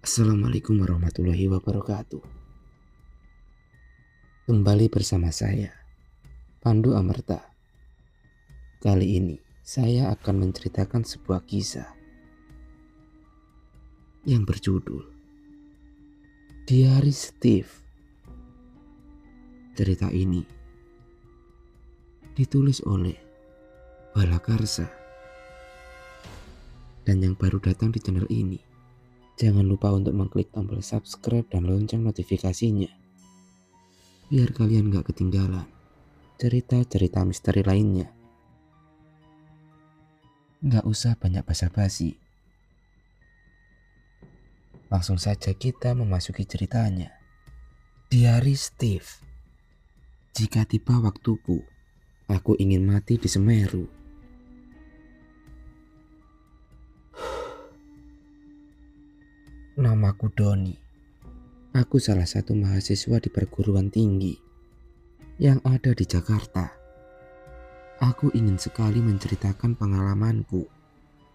Assalamualaikum warahmatullahi wabarakatuh. Kembali bersama saya, Pandu Amerta. Kali ini saya akan menceritakan sebuah kisah yang berjudul Diari Steve. Cerita ini ditulis oleh Balakarsa. Dan yang baru datang di channel ini, jangan lupa untuk mengklik tombol subscribe dan lonceng notifikasinya, biar kalian gak ketinggalan cerita-cerita misteri lainnya. Gak usah banyak basa-basi, langsung saja kita memasuki ceritanya. Diari Steve. Jika tiba waktuku, aku ingin mati di Semeru. Namaku Doni. Aku salah satu mahasiswa di perguruan tinggi yang ada di Jakarta. Aku ingin sekali menceritakan pengalamanku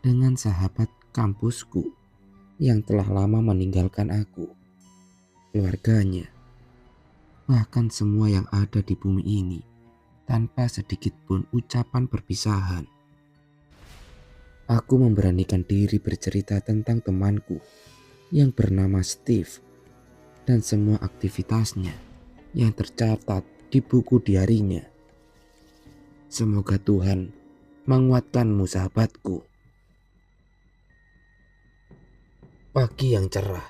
dengan sahabat kampusku yang telah lama meninggalkan aku, keluarganya, bahkan semua yang ada di bumi ini, tanpa sedikit pun ucapan perpisahan. Aku memberanikan diri bercerita tentang temanku yang bernama Steve dan semua aktivitasnya yang tercatat di buku diarinya. Semoga Tuhan menguatkanmu, sahabatku. Pagi yang cerah,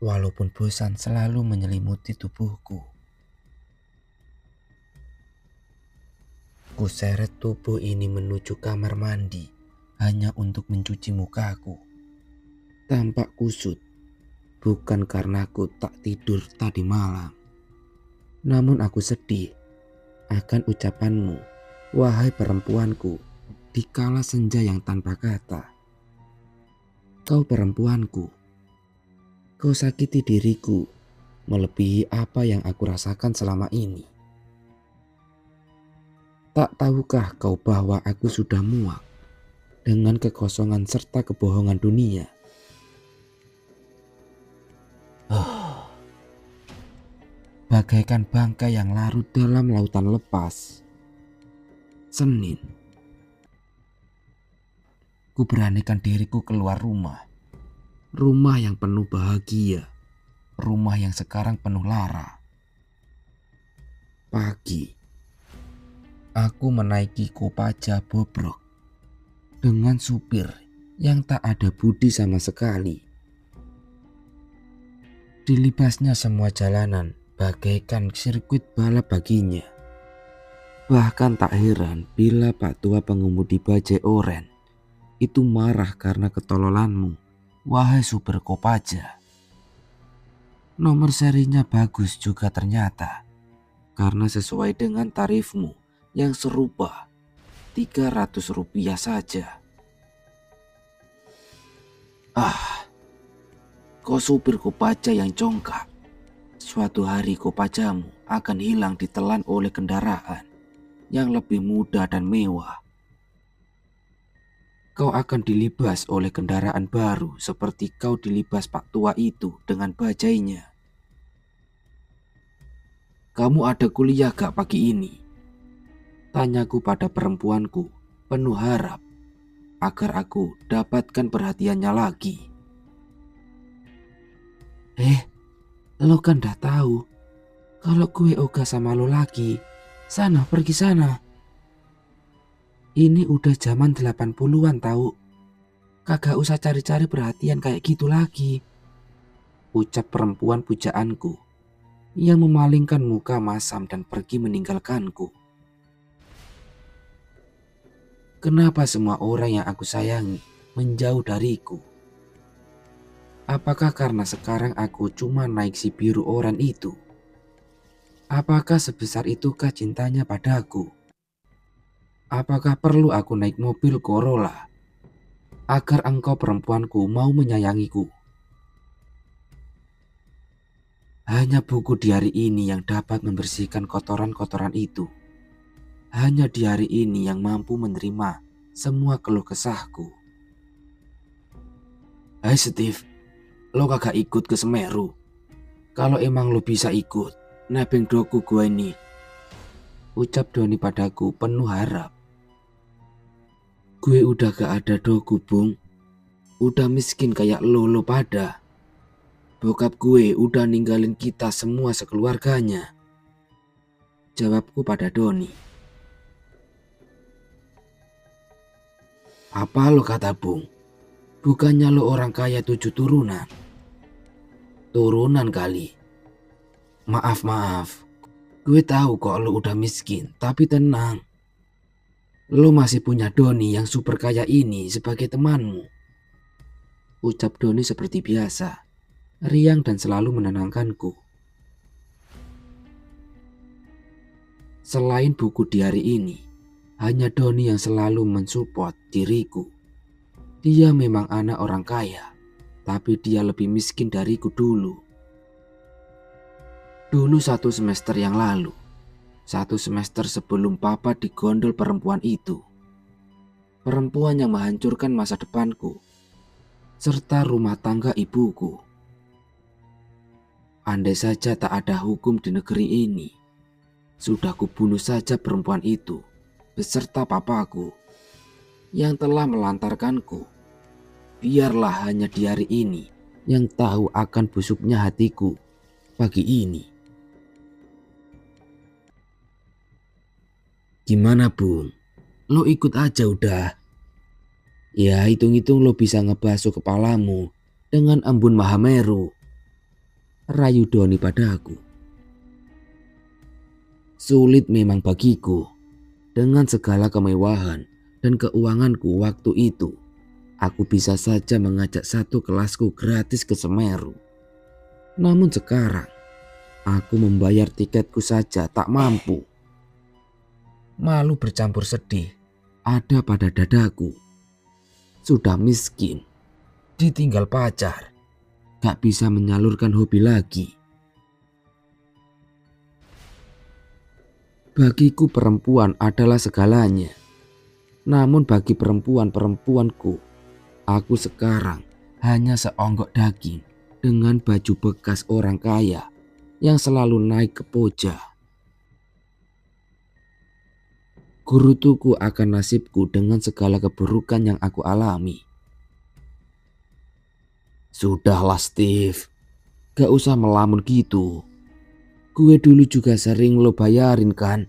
walaupun bosan selalu menyelimuti tubuhku. Kuseret tubuh ini menuju kamar mandi hanya untuk mencuci mukaku. Tampak kusut, bukan karena aku tak tidur tadi malam, namun aku sedih akan ucapanmu, wahai perempuanku, di kala senja yang tanpa kata. Kau perempuanku, kau sakiti diriku melebihi apa yang aku rasakan selama ini. Tak tahukah kau bahwa aku sudah muak dengan kekosongan serta kebohongan dunia? Bagaikan bangkai yang larut dalam lautan lepas. Senin, ku beranikan diriku keluar rumah. Rumah yang penuh bahagia. Rumah yang sekarang penuh lara. Pagi, aku menaiki Kopaja bobrok dengan supir yang tak ada budi sama sekali. Dilibasnya semua jalanan bagaikan sirkuit balap baginya. Bahkan tak heran bila Pak Tua pengemudi bajai oren itu marah karena ketololanmu, wahai supir Kopaja. Nomor serinya bagus juga ternyata, karena sesuai dengan tarifmu yang serupa, Rp300 saja. Kau supir Kopaja yang congkak. Suatu hari Kopajamu akan hilang ditelan oleh kendaraan yang lebih mudah dan mewah. Kau akan dilibas oleh kendaraan baru seperti kau dilibas Pak Tua itu dengan bajainya. Kamu ada kuliah gak pagi ini? Tanyaku pada perempuanku penuh harap agar aku dapatkan perhatiannya lagi. Lo kan dah tahu kalau gue ogah sama lo lagi. Sana, pergi sana. Ini udah zaman 80-an tahu. Kagak usah cari-cari perhatian kayak gitu lagi, ucap perempuan pujaanku yang memalingkan muka masam dan pergi meninggalkanku. Kenapa semua orang yang aku sayangi menjauh dariku? Apakah karena sekarang aku cuma naik si biru oren itu? Apakah sebesar itukah cintanya padaku? Apakah perlu aku naik mobil Corolla agar engkau perempuanku mau menyayangiku? Hanya buku diari ini yang dapat membersihkan kotoran-kotoran itu. Hanya diari ini yang mampu menerima semua keluh kesahku. Hai Steve, lo kagak ikut ke Semeru? Kalau emang lo bisa ikut, nebeng doku gue ini. Ucap Doni padaku penuh harap. Gue udah gak ada doku, Bung. Udah miskin kayak lo pada. Bokap gue udah ninggalin kita semua sekeluarganya. Jawabku pada Doni. Apa lo kata Bung? Bukannya lo orang kaya 7 turunan? Turunan kali. Maaf. Gue tahu kok lo udah miskin, tapi tenang. Lo masih punya Doni yang super kaya ini sebagai temanmu. Ucap Doni seperti biasa, riang dan selalu menenangkanku. Selain buku di hari ini, hanya Doni yang selalu mensupport diriku. Dia memang anak orang kaya, tapi dia lebih miskin dariku dulu. Dulu 1 semester yang lalu, 1 semester sebelum papa digondol perempuan itu. Perempuan yang menghancurkan masa depanku, serta rumah tangga ibuku. Andai saja tak ada hukum di negeri ini, sudah kubunuh saja perempuan itu beserta papaku yang telah melantarkanku. Biarlah hanya di hari ini yang tahu akan busuknya hatiku pagi ini. Gimana Bung? Lo ikut aja udah. Ya hitung-hitung lo bisa ngebasuh kepalamu dengan embun Mahameru. Rayu Doni padaku. Sulit memang bagiku. Dengan segala kemewahan dan keuanganku waktu itu, aku bisa saja mengajak 1 kelasku gratis ke Semeru. Namun sekarang, aku membayar tiketku saja tak mampu. Malu bercampur sedih ada pada dadaku. Sudah miskin, ditinggal pacar, gak bisa menyalurkan hobi lagi. Bagiku perempuan adalah segalanya. Namun bagi perempuanku, aku sekarang hanya seonggok daging dengan baju bekas orang kaya yang selalu naik ke poja. Kurutuku akan nasibku dengan segala keburukan yang aku alami. Sudahlah Steve, gak usah melamun gitu. Gue dulu juga sering lo bayarin kan.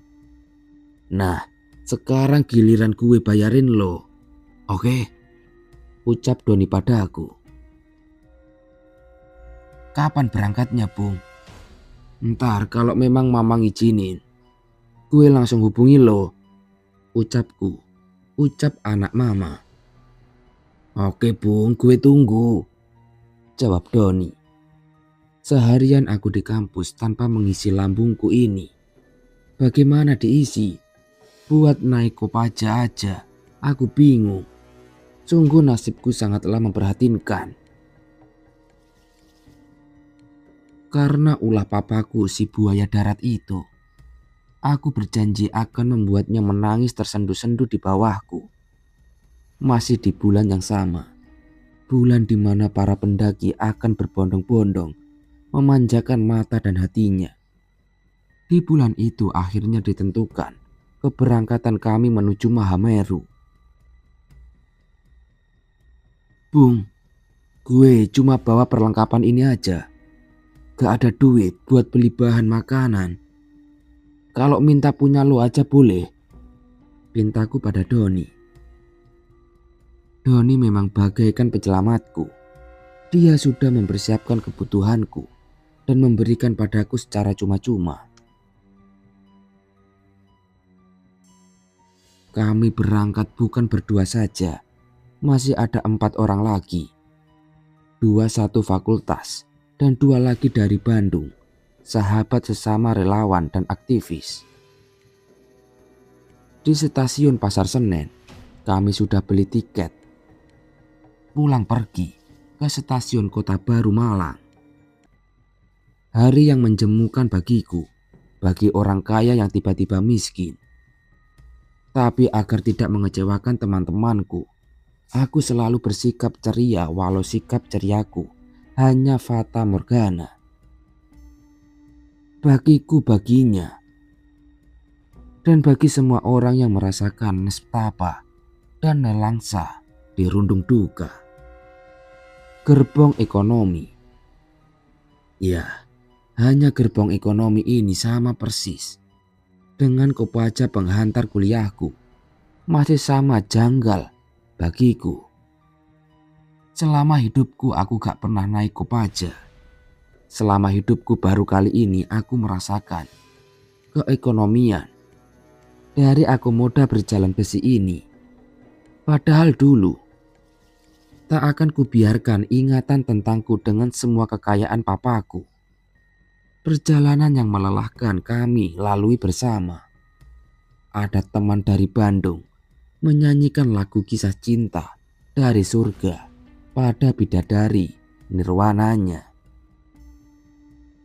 Nah, sekarang giliran gue bayarin lo. Oke? Ucap Doni padaku. Kapan berangkatnya Bung? Ntar kalau memang Mamang izinin, gue langsung hubungi lo. Ucapku, ucap anak mama. Oke Bung, gue tunggu. Jawab Doni. Seharian aku di kampus tanpa mengisi lambungku ini. Bagaimana diisi? Buat naik kopaja aja, aku bingung. Sungguh nasibku sangatlah memprihatinkan. Karena ulah papaku si buaya darat itu, aku berjanji akan membuatnya menangis tersendu-sendu di bawahku. Masih di bulan yang sama, bulan di mana para pendaki akan berbondong-bondong memanjakan mata dan hatinya. Di bulan itu akhirnya ditentukan keberangkatan kami menuju Mahameru. Bung, gue cuma bawa perlengkapan ini aja. Gak ada duit buat beli bahan makanan. Kalau minta punya lo aja boleh, pintaku pada Doni. Doni memang bagaikan penyelamatku. Dia sudah mempersiapkan kebutuhanku dan memberikan padaku secara cuma-cuma. Kami berangkat bukan berdua saja, masih ada 4 orang lagi. 2 satu fakultas dan 2 lagi dari Bandung, sahabat sesama relawan dan aktivis. Di stasiun Pasar Senen, kami sudah beli tiket. Pulang pergi ke stasiun Kota Baru Malang. Hari yang menjemukan bagiku, bagi orang kaya yang tiba-tiba miskin. Tapi agar tidak mengecewakan teman-temanku, aku selalu bersikap ceria walau sikap ceriaku hanya fata morgana. Bagiku, baginya, dan bagi semua orang yang merasakan nestapa dan nelangsa di rundung duka. Gerbong ekonomi. Ya, hanya gerbong ekonomi ini sama persis dengan kopaja penghantar kuliahku. Masih sama janggal bagiku. Selama hidupku aku gak pernah naik kopaja. Selama hidupku baru kali ini aku merasakan keekonomian dari akomoda berjalan besi ini. Padahal dulu tak akan kubiarkan ingatan tentangku dengan semua kekayaan papaku. Perjalanan yang melelahkan kami lalui bersama. Ada teman dari Bandung menyanyikan lagu kisah cinta dari surga pada bidadari nirwananya.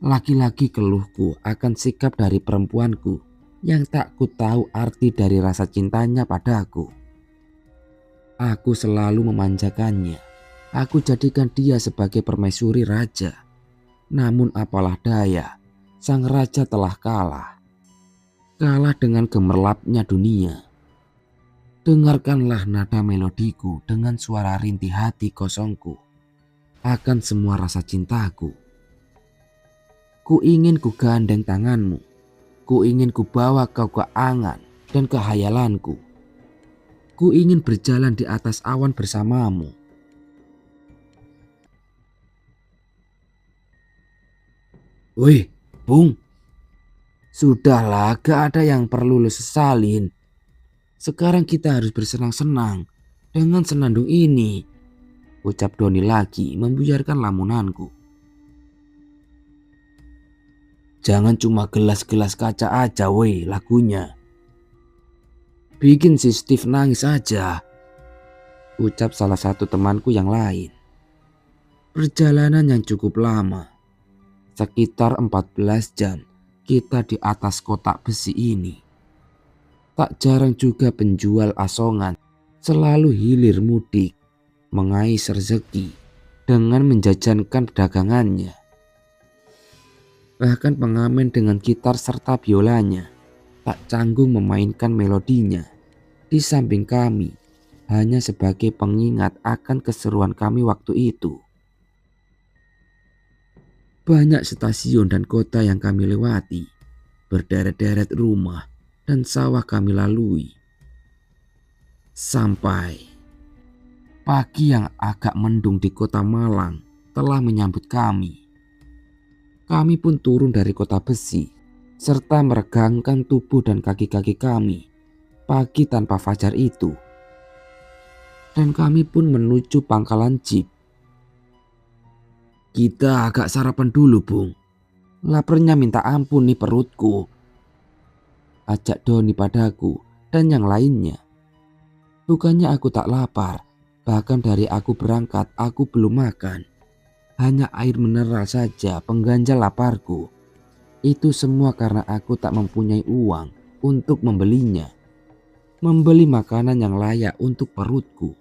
Lagi-lagi keluhku akan sikap dari perempuanku yang tak ku tahu arti dari rasa cintanya padaku. Aku selalu memanjakannya. Aku jadikan dia sebagai permaisuri raja. Namun apalah daya, sang raja telah kalah. Kalah dengan gemerlapnya dunia. Dengarkanlah nada melodiku dengan suara rintih hati kosongku akan semua rasa cintaku. Ku ingin ku gandeng tanganmu. Ku ingin ku bawa kau ke angan dan ke hayalanku. Ku ingin berjalan di atas awan bersamamu. Wih, Bung. Sudahlah, gak ada yang perlu lo sesalin. Sekarang kita harus bersenang-senang dengan senandung ini, ucap Doni lagi membuyarkan lamunanku. Jangan cuma gelas-gelas kaca aja weh lagunya. Bikin si Steve nangis aja, ucap salah satu temanku yang lain. Perjalanan yang cukup lama, sekitar 14 jam kita di atas kotak besi ini. Tak jarang juga penjual asongan selalu hilir mudik mengais rezeki dengan menjajankan dagangannya. Bahkan pengamen dengan gitar serta biolanya tak canggung memainkan melodinya di samping kami hanya sebagai pengingat akan keseruan kami waktu itu. Banyak stasiun dan kota yang kami lewati, berderet-deret rumah dan sawah kami lalui. Sampai pagi yang agak mendung di kota Malang telah menyambut kami. Kami pun turun dari kota besi serta meregangkan tubuh dan kaki-kaki kami pagi tanpa fajar itu. Dan kami pun menuju pangkalan jeep. Kita agak sarapan dulu, Bung. Laparnya minta ampun nih perutku, ajak Doni padaku dan yang lainnya. Bukannya aku tak lapar, bahkan dari aku berangkat aku belum makan. Hanya air mineral saja pengganjal laparku. Itu semua karena aku tak mempunyai uang untuk membelinya. Membeli makanan yang layak untuk perutku.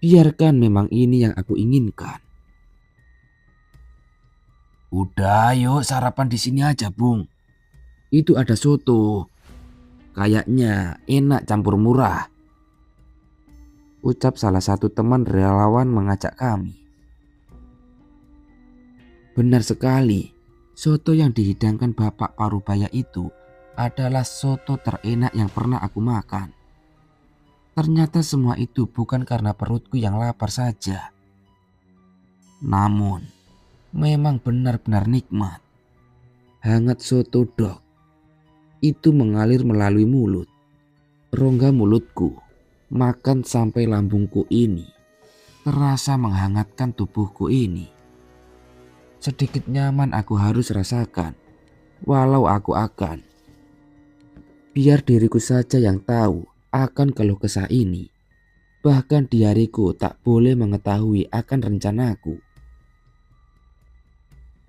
Biarkan memang ini yang aku inginkan. Udah yuk sarapan di sini aja, Bung. Itu ada soto. Kayaknya enak campur murah, ucap salah satu teman relawan mengajak kami. Benar sekali, soto yang dihidangkan Bapak Parubaya itu adalah soto terenak yang pernah aku makan. Ternyata semua itu bukan karena perutku yang lapar saja. Namun, memang benar-benar nikmat. Hangat soto dok itu mengalir melalui mulut, rongga mulutku, makan sampai lambungku ini terasa menghangatkan tubuhku ini. Sedikit nyaman aku harus rasakan, walau aku akan. Biar diriku saja yang tahu akan keluh kesah ini. Bahkan di hariku tak boleh mengetahui akan rencanaku.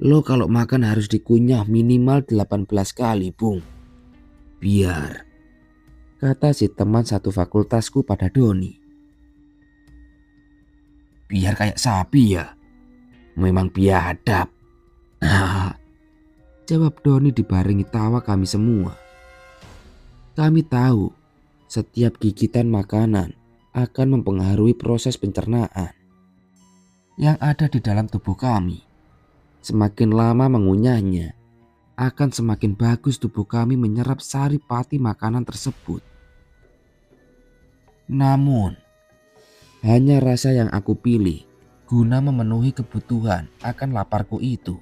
Lo kalau makan harus dikunyah minimal 18 kali, Bung. Biar, kata si teman satu fakultasku pada Doni. Biar kayak sapi ya? Memang biadab. Jawab Doni dibarengi tawa kami semua. Kami tahu setiap gigitan makanan akan mempengaruhi proses pencernaan yang ada di dalam tubuh kami. Semakin lama mengunyahnya, akan semakin bagus tubuh kami menyerap sari pati makanan tersebut. Namun, hanya rasa yang aku pilih guna memenuhi kebutuhan akan laparku itu.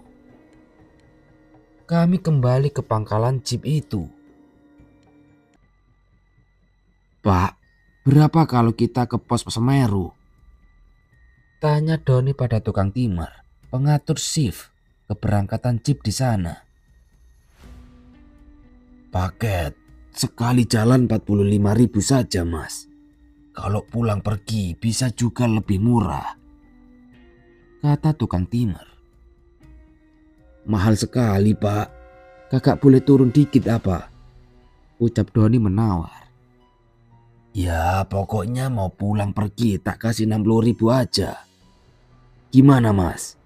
Kami kembali ke pangkalan jeep itu. Pak, berapa kalau kita ke pos Semeru? Tanya Doni pada tukang timer, pengatur shift keberangkatan jeep di sana. Paket, sekali jalan 45.000 saja mas. Kalau pulang pergi bisa juga lebih murah, kata tukang timer. Mahal sekali pak, kakak boleh turun dikit apa? Ucap Doni menawar. Ya pokoknya mau pulang pergi tak kasih 60.000 aja. Gimana mas?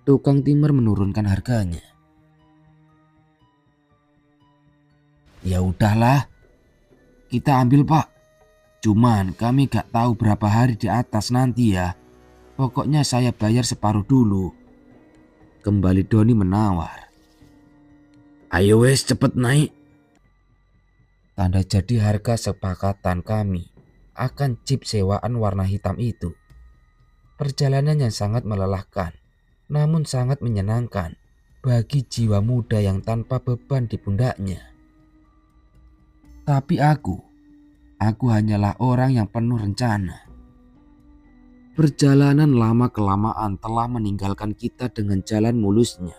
Tukang timer menurunkan harganya. Ya udahlah, kita ambil pak. Cuman kami gak tahu berapa hari di atas nanti ya. Pokoknya saya bayar separuh dulu. Kembali Doni menawar. Ayo wes cepet naik. Tanda jadi harga sepakatan kami akan jeep sewaan warna hitam itu. Perjalanan yang sangat melelahkan, namun sangat menyenangkan bagi jiwa muda yang tanpa beban di pundaknya. Tapi aku hanyalah orang yang penuh rencana. Perjalanan lama-kelamaan telah meninggalkan kita dengan jalan mulusnya,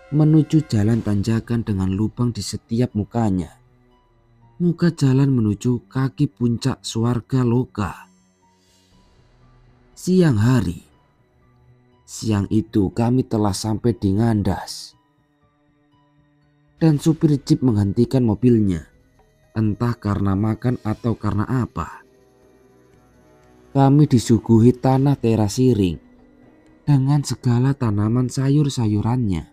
menuju jalan tanjakan dengan lubang di setiap mukanya. Muka jalan menuju kaki puncak Swarga Loka. Siang hari. Siang itu kami telah sampai di Ngandas. Dan supir jeep menghentikan mobilnya. Entah karena makan atau karena apa. Kami disuguhi tanah terasiring dengan segala tanaman sayur-sayurannya.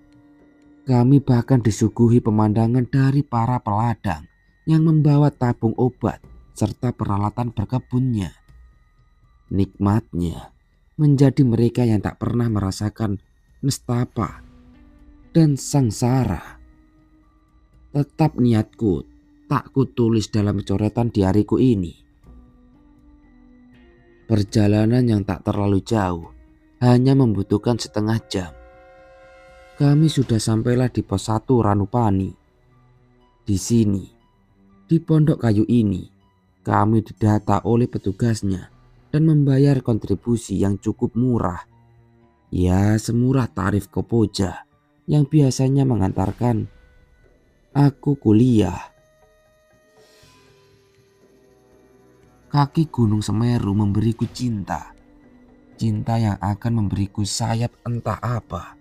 Kami bahkan disuguhi pemandangan dari para peladang yang membawa tabung obat serta peralatan berkebunnya. Nikmatnya menjadi mereka yang tak pernah merasakan nestapa dan sangsara. Tetap niatku tak kutulis dalam coretan diariku ini. Perjalanan yang tak terlalu jauh, hanya membutuhkan setengah jam. Kami sudah sampailah di pos 1 Ranupani. Di sini, di pondok kayu ini, kami didata oleh petugasnya dan membayar kontribusi yang cukup murah. Ya, semurah tarif Kopoja yang biasanya mengantarkan aku kuliah. Kaki Gunung Semeru memberiku cinta. Cinta yang akan memberiku sayap entah apa.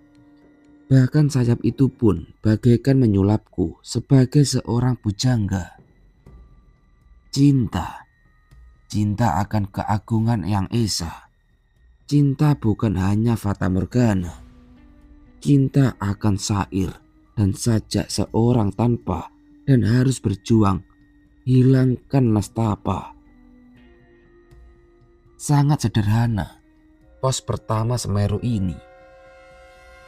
Bahkan sayap itu pun bagaikan menyulapku sebagai seorang pujangga. Cinta. Cinta akan keagungan yang esa. Cinta bukan hanya fata morgana. Cinta akan syair dan sajak seorang tanpa dan harus berjuang hilangkan nestapa. Sangat sederhana pos pertama Semeru ini.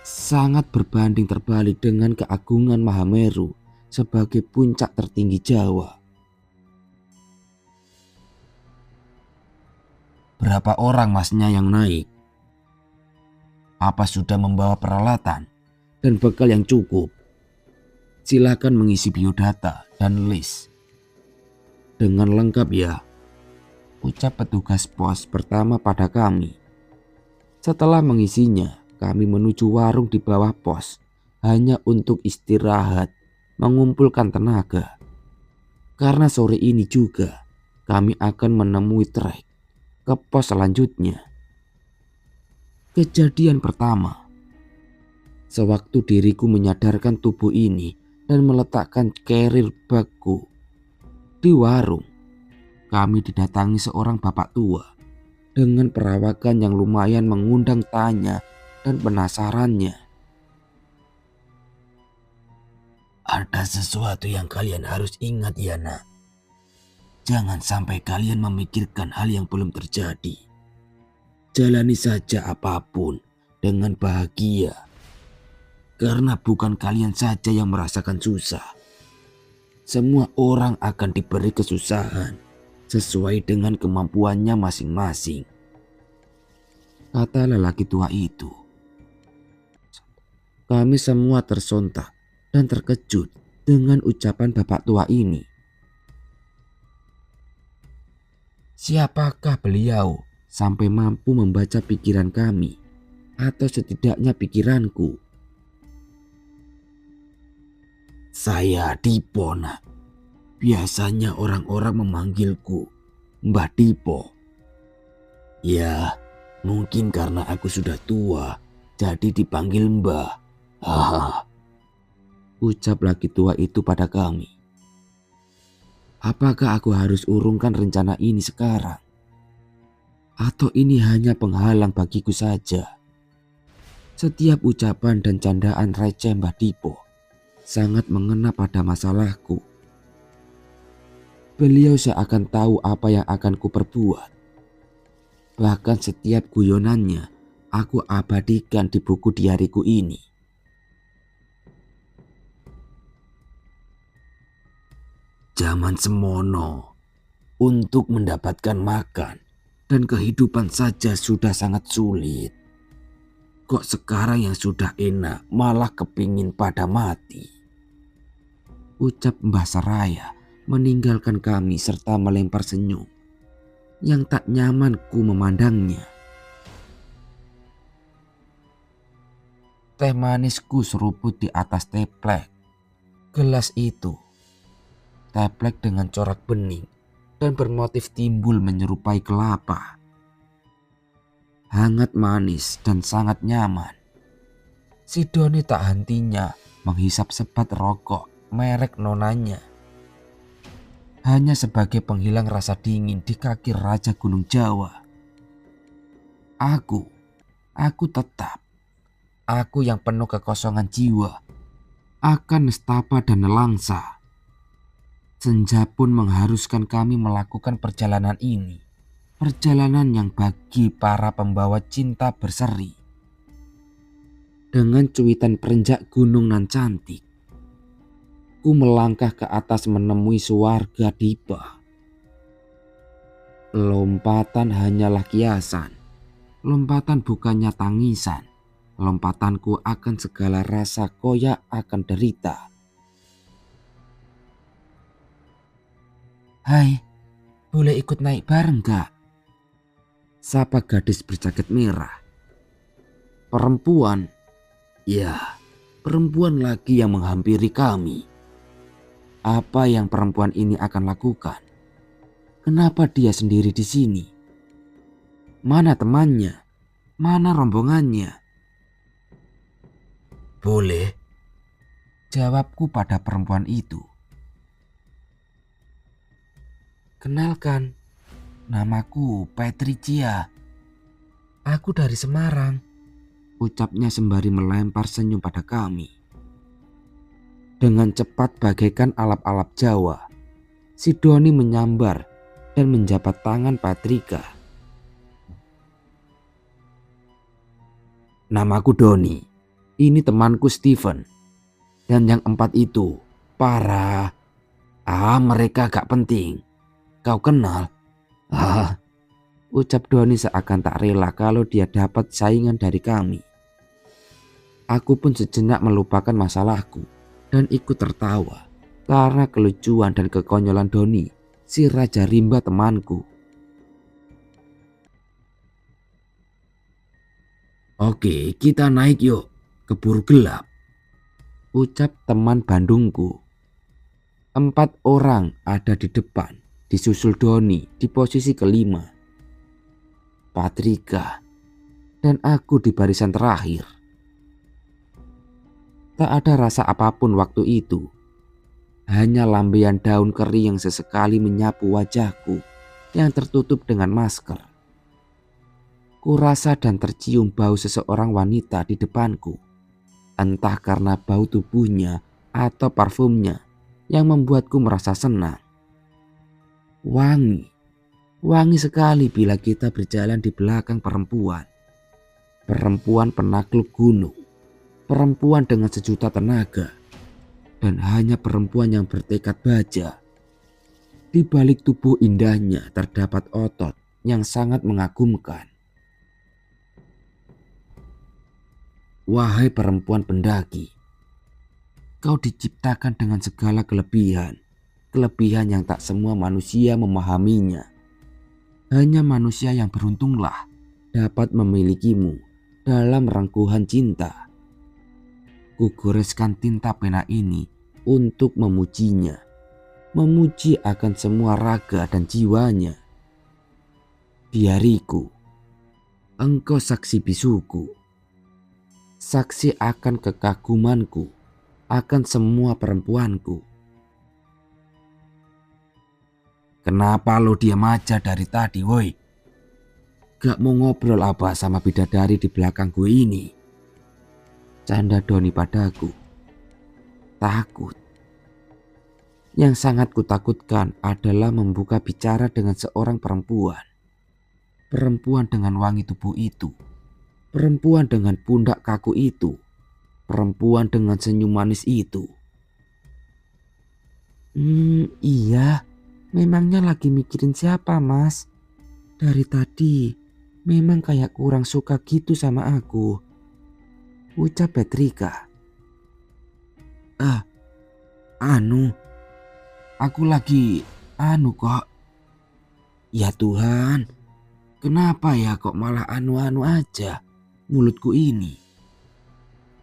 Sangat berbanding terbalik dengan keagungan Mahameru sebagai puncak tertinggi Jawa. Berapa orang masnya yang naik? Apa sudah membawa peralatan dan bekal yang cukup? Silakan mengisi biodata dan list dengan lengkap ya, ucap petugas pos pertama pada kami. Setelah mengisinya, kami menuju warung di bawah pos hanya untuk istirahat, mengumpulkan tenaga. Karena sore ini juga kami akan menemui trek ke pos selanjutnya. Kejadian pertama. Sewaktu diriku menyadarkan tubuh ini dan meletakkan carrier bagku di warung, kami didatangi seorang bapak tua dengan perawakan yang lumayan mengundang tanya dan penasarannya. Ada sesuatu yang kalian harus ingat ya nak. Jangan sampai kalian memikirkan hal yang belum terjadi. Jalani saja apapun dengan bahagia. Karena bukan kalian saja yang merasakan susah. Semua orang akan diberi kesusahan sesuai dengan kemampuannya masing-masing, kata lelaki tua itu. Kami semua tersontak dan terkejut dengan ucapan bapak tua ini. Siapakah beliau sampai mampu membaca pikiran kami, atau setidaknya pikiranku? Saya Dipo nak. Biasanya orang-orang memanggilku Mbah Dipo. Ya, mungkin karena aku sudah tua, jadi dipanggil Mbah. Haha. Ucap laki tua itu pada kami. Apakah aku harus urungkan rencana ini sekarang? Atau ini hanya penghalang bagiku saja? Setiap ucapan dan candaan receh Mbah Dipo sangat mengena pada masalahku. Beliau seakan tahu apa yang akan kuperbuat. Bahkan setiap guyonannya aku abadikan di buku diariku ini. Zaman semono, untuk mendapatkan makan dan kehidupan saja sudah sangat sulit. Kok sekarang yang sudah enak malah kepingin pada mati? Ucap Mbah Seraya meninggalkan kami serta melempar senyum yang tak nyaman ku memandangnya. Teh manisku seruput di atas teplek. Gelas itu, teplek dengan corak bening dan bermotif timbul menyerupai kelapa. Hangat, manis, dan sangat nyaman. Si Doni tak hentinya menghisap sebat rokok merek nonanya. Hanya sebagai penghilang rasa dingin di kaki Raja Gunung Jawa. Aku tetap. Aku yang penuh kekosongan jiwa akan nestapa dan nelangsa. Senja pun mengharuskan kami melakukan perjalanan ini. Perjalanan yang bagi para pembawa cinta berseri. Dengan cuitan perenjak gunung nan cantik, ku melangkah ke atas menemui Suwarga Dipa. Lompatan hanyalah kiasan. Lompatan bukannya tangisan. Lompatanku akan segala rasa koyak akan derita. Hai, boleh ikut naik bareng gak? Sapa gadis berjaket merah. Perempuan. Ya, perempuan lagi yang menghampiri kami. Apa yang perempuan ini akan lakukan? Kenapa dia sendiri di sini? Mana temannya? Mana rombongannya? Boleh, jawabku pada perempuan itu. Kenalkan, namaku Patricia. Aku dari Semarang, ucapnya sembari melempar senyum pada kami. Dengan cepat bagaikan alap-alap Jawa, si Doni menyambar dan menjabat tangan Patrika. namaku Doni. Ini temanku Steven. Dan yang 4 itu, parah. Mereka gak penting. Kau kenal? Ucap Doni seakan tak rela kalau dia dapat saingan dari kami. Aku pun sejenak melupakan masalahku dan ikut tertawa karena kelucuan dan kekonyolan Doni, si Raja Rimba temanku. Oke, kita naik yuk. Keburu gelap, ucap teman Bandungku. 4 orang ada di depan, disusul Doni di posisi kelima. Patrika dan aku di barisan terakhir. Tak ada rasa apapun waktu itu. Hanya lambaian daun kering yang sesekali menyapu wajahku yang tertutup dengan masker. Kurasa dan tercium bau seseorang wanita di depanku. Entah karena bau tubuhnya atau parfumnya yang membuatku merasa senang. Wangi, wangi sekali bila kita berjalan di belakang perempuan. Perempuan penakluk gunung, perempuan dengan sejuta tenaga, dan hanya perempuan yang bertekad baja. Di balik tubuh indahnya terdapat otot yang sangat mengagumkan. Wahai perempuan pendaki, kau diciptakan dengan segala kelebihan yang tak semua manusia memahaminya. Hanya manusia yang beruntunglah dapat memilikimu dalam rengkuhan cinta. Kugoreskan tinta pena ini untuk memujinya, memuji akan semua raga dan jiwanya. Biariku, engkau saksi bisuku, saksi akan kekagumanku, akan semua perempuanku. Kenapa lo diam aja dari tadi, woi? Gak mau ngobrol apa sama bidadari di belakang gue ini? Canda Doni padaku. Takut. Yang sangat kutakutkan adalah membuka bicara dengan seorang perempuan. Perempuan dengan wangi tubuh itu. Perempuan dengan pundak kaku itu. Perempuan dengan senyum manis itu. Iya, memangnya lagi mikirin siapa, Mas? Dari tadi memang kayak kurang suka gitu sama aku, ucap Petrika. Aku lagi kok. Ya Tuhan, kenapa ya kok malah anu aja mulutku ini?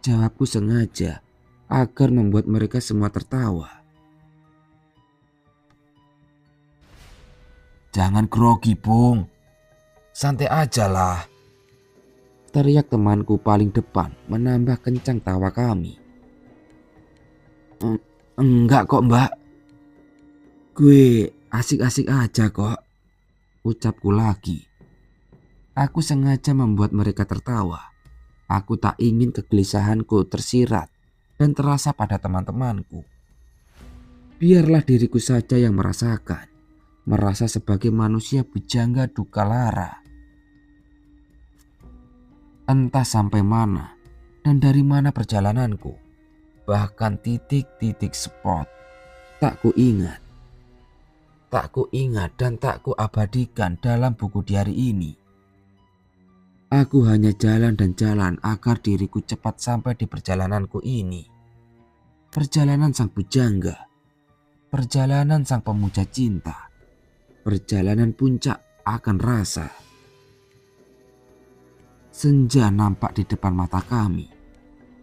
Jawabku sengaja agar membuat mereka semua tertawa. Jangan grogi, Bung. Santai aja lah. Teriak temanku paling depan menambah kencang tawa kami. Enggak kok, Mbak. Gue asik-asik aja kok, ucapku lagi. Aku sengaja membuat mereka tertawa. Aku tak ingin kegelisahanku tersirat dan terasa pada teman-temanku. Biarlah diriku saja yang merasakan. Merasa sebagai manusia bujangga duka lara. Entah sampai mana dan dari mana perjalananku. Bahkan titik-titik spot tak ku ingat. Tak ku ingat dan tak ku abadikan dalam buku diari ini. Aku hanya jalan dan jalan agar diriku cepat sampai di perjalananku ini. Perjalanan sang bujangga. Perjalanan sang pemuja cinta. Perjalanan puncak akan rasa. Senja nampak di depan mata kami.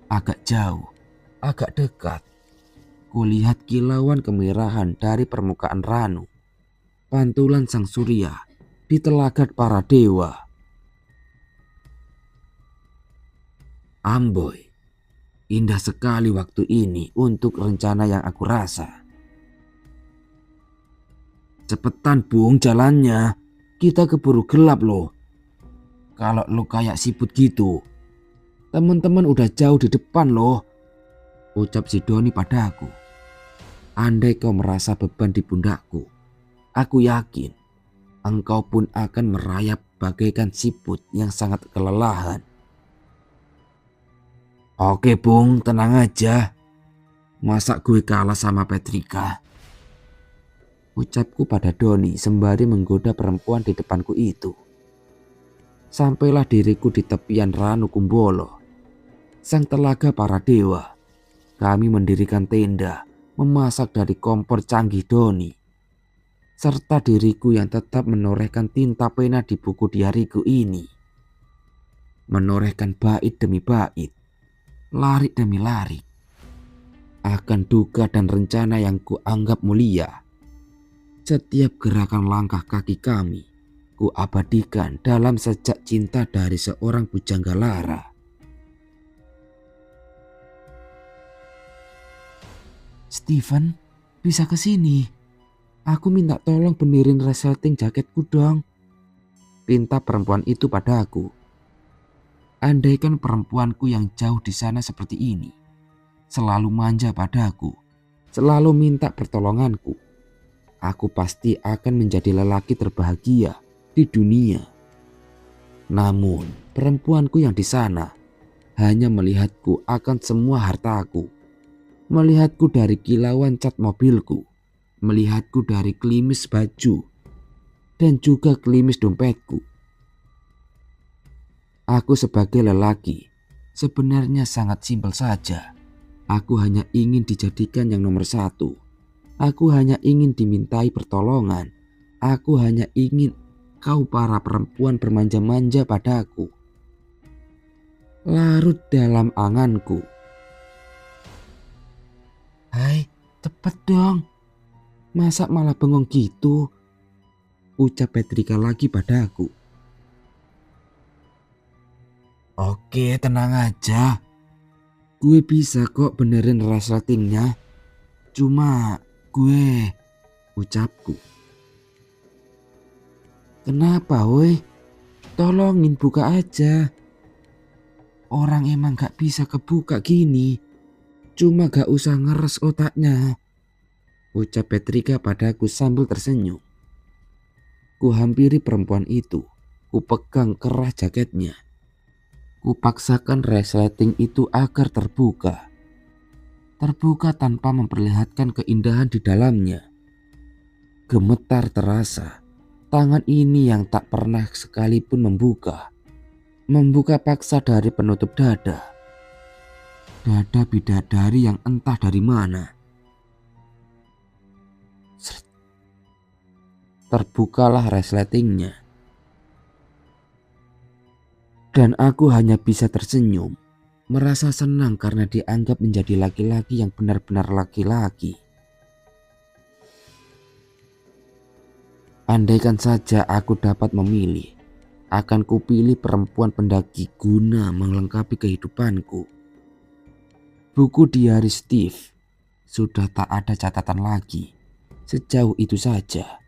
Agak jauh, agak dekat. Kulihat kilauan kemerahan dari permukaan Ranu. Pantulan sang surya di telaga para dewa. Amboy, indah sekali waktu ini untuk rencana yang aku rasa. Cepetan Bung jalannya, kita keburu gelap loh. Kalau lo kayak siput gitu, teman-teman udah jauh di depan loh, ucap si Doni padaku. Andai kau merasa beban di pundakku, aku yakin engkau pun akan merayap bagaikan siput yang sangat kelelahan. Oke Bung, tenang aja. Masa gue kalah sama Petrika? Ucapku pada Doni sembari menggoda perempuan di depanku itu. Sampailah diriku di tepian Ranu Kumbolo, sang telaga para dewa. Kami mendirikan tenda, memasak dari kompor canggih Doni. Serta diriku yang tetap menorehkan tinta pena di buku diariku ini. Menorehkan bait demi bait. Larik demi larik akan duga dan rencana yang kuanggap mulia. Setiap gerakan langkah kaki kami kuabadikan dalam sejak cinta dari seorang bujangga lara. Steven, bisa ke sini? Aku minta tolong benerin resleting jaketku dong. pinta perempuan itu padaku. Andaikan perempuanku yang jauh di sana seperti ini, selalu manja padaku, selalu minta pertolonganku, aku pasti akan menjadi lelaki terbahagia di dunia. Namun perempuanku yang di sana hanya melihatku akan semua hartaku, melihatku dari kilauan cat mobilku, melihatku dari klimis baju, dan juga klimis dompetku. Aku sebagai lelaki sebenarnya sangat simpel saja. Aku hanya ingin dijadikan yang nomor satu. Aku hanya ingin dimintai pertolongan. Aku hanya ingin kau para perempuan bermanja-manja padaku. Larut dalam anganku. Hai, cepet dong. Masa malah bengong gitu? Ucap Petrika lagi padaku. Oke, tenang aja. Gue bisa kok benerin resletingnya. Cuma gue, ucapku. Kenapa woi? Tolongin buka aja. Orang emang gak bisa kebuka gini. Cuma gak usah ngeres otaknya, ucap Petrika padaku sambil tersenyum. Ku hampiri perempuan itu. Ku pegang kerah jaketnya. Kupaksakan resleting itu agar terbuka. Terbuka tanpa memperlihatkan keindahan di dalamnya. Gemetar terasa. Tangan ini yang tak pernah sekalipun membuka. Membuka paksa dari penutup dada. Dada bidadari yang entah dari mana. Terbukalah resletingnya. Dan aku hanya bisa tersenyum, merasa senang karena dianggap menjadi laki-laki yang benar-benar laki-laki. Andaikan saja aku dapat memilih, akan kupilih perempuan pendaki guna melengkapi kehidupanku. Buku diari Steve sudah tak ada catatan lagi, sejauh itu saja.